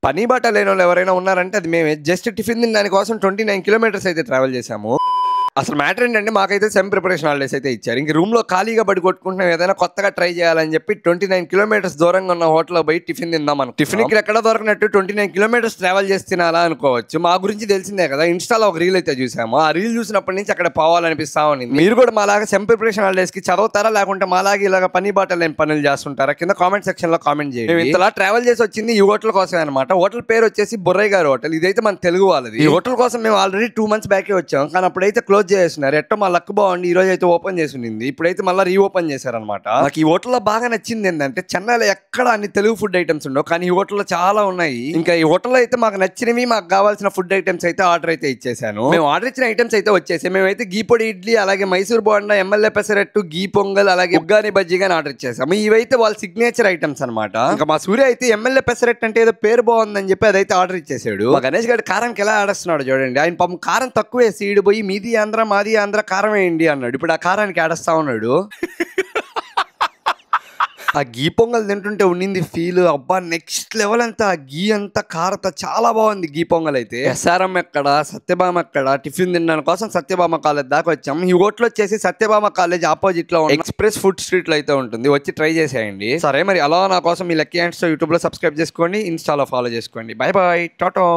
పని బాట లేనోళ్ళు ఎవరైనా ఉన్నారంటే అది మేమే. జస్ట్ టిఫిన్ తినడానికి కోసం 29 కిలోమీటర్స్ అయితే ట్రావెల్ చేశాము. అసలు మ్యాటర్ ఏంటంటే మాకైతే సెమ్ ప్రిపరేషన్ హాలిడేస్ అయితే ఇచ్చారు. ఇంక రూమ్లో ఖాళీగా పడి కొట్టుకుంటున్నాం, ఏదైనా కొత్తగా ట్రై చేయాలని చెప్పి 29 కిలోమీటర్స్ దూరంగా ఉన్న హోటల్లో పోయి టిఫిన్ తిందాం అనుకో. టిఫిన్ ఇక్కడ ఎక్కడ దొరకనట్టు 29 కిలోమీటర్స్ ట్రావెల్ చేసి తినాలా అనుకోవచ్చు. మా గురించి తెలిసిందే కదా, ఇన్స్టాలో ఒక రీల్ అయితే చూసాము. ఆ రీల్ చూసినప్పటి నుంచి అక్కడ పోవాలనిపిస్తా ఉంది. మీరు కూడా మాలాగా సెమ్ ప్రిపరేషన్ హాలిడేస్ కి చదువుతారా, లేకుంటే మాలాగా ఇలాగ పని బాట లేని పనులు చేస్తుంటారా? కింద కామెంట్ సెక్షన్ లో కామెంట్ చేయండి. మేము ఇంతలా ట్రావెల్ చేసి వచ్చింది ఈ హోటల్ కోసమే అనమాట. హోటల్ పేరు వచ్చేసి బుర్రయ్య గారి హోటల్. ఇదైతే మన తెలుగు వాళ్ళది. ఈ హోటల్ కోసం మేము ఆల్రెడీ 2 months బ్యాకే వచ్చాం, కానీ అప్పుడైతే క్లోజ్ చేస్తున్నారు. ఎట్టో మా లక్ బాగుండి ఈ రోజు అయితే ఓపెన్ చేసి ఉంది. ఇప్పుడైతే మళ్ళీ రీఓపెన్ చేశారనమాట. నాకు ఈ హోటల్లో బాగా నచ్చింది ఏంటంటే, చెన్నైలో ఎక్కడ అన్ని తెలుగు ఫుడ్ ఐటమ్స్ ఉండవు, కానీ ఈ హోటల్లో చాలా ఉన్నాయి. ఇంకా ఈ హోటల్లో అయితే మాకు నచ్చినవి, మాకు కావాల్సిన ఫుడ్ ఐటమ్స్ అయితే ఆర్డర్ అయితే ఇచ్చేసాను. మేము ఆర్డర్ ఇచ్చిన ఐటమ్స్ అయితే వచ్చేసి మేమైతే గీ పొడి ఇడ్లీ, అలాగే మైసూర్ బోండా, ఎమ్మెల్యే పెసరట్టు, గీ పొంగల్, అలాగే ఉగ్గాని బజ్జీ గాని ఆర్డర్ ఇచ్చేసాము. ఇవైతే వాళ్ళ సిగ్నేచర్ ఐటమ్స్ అనమాట. ఇంకా మా సూర్య అయితే ఎమ్మెల్యే పెసరట్టు అంటే ఏదో పేరు బాగుందని చెప్పి అదైతే ఆర్డర్ ఇచ్చేసాడు. మా గణేష్ గారి కారానికి ఎలా ఆడేస్తున్నాడు చూడండి. ఆయన పాపం కారం తక్కువ వేసి ఈడు పోయి మీది ఆంధ్ర మాది ఆంధ్ర కారం వేయండి అన్నాడు. ఇప్పుడు ఆ కారానికి ఆడేస్తా ఉన్నాడు. ఆ గీ పొంగల్ తింటుంటే ఉండింది ఫీల్, అబ్బా నెక్స్ట్ లెవెల్ అంతా. ఆ గీ అంతా కారత చాలా బాగుంది గీ పొంగల్ అయితే. ఎస్ఆర్ఎం ఎక్కడ, సత్యభామ ఎక్కడ, టిఫిన్ తినడానికి కోసం సత్యభామ కాలేజ్ దాకా వచ్చాం. ఈ హోటల్ వచ్చేసి సత్యభామ కాలేజ్ ఆపోజిట్ లో ఎక్స్ప్రెస్ ఫుడ్ స్ట్రీట్ లో అయితే ఉంటుంది. వచ్చి ట్రై చేసేయండి. సరే మరి అలా నా కోసం మీ లక్కీ హ్యాండ్స్ యూట్యూబ్ లో సబ్స్క్రైబ్ చేసుకోండి, ఇన్స్టాలో ఫాలో చేసుకోండి. Bye bye, Tata.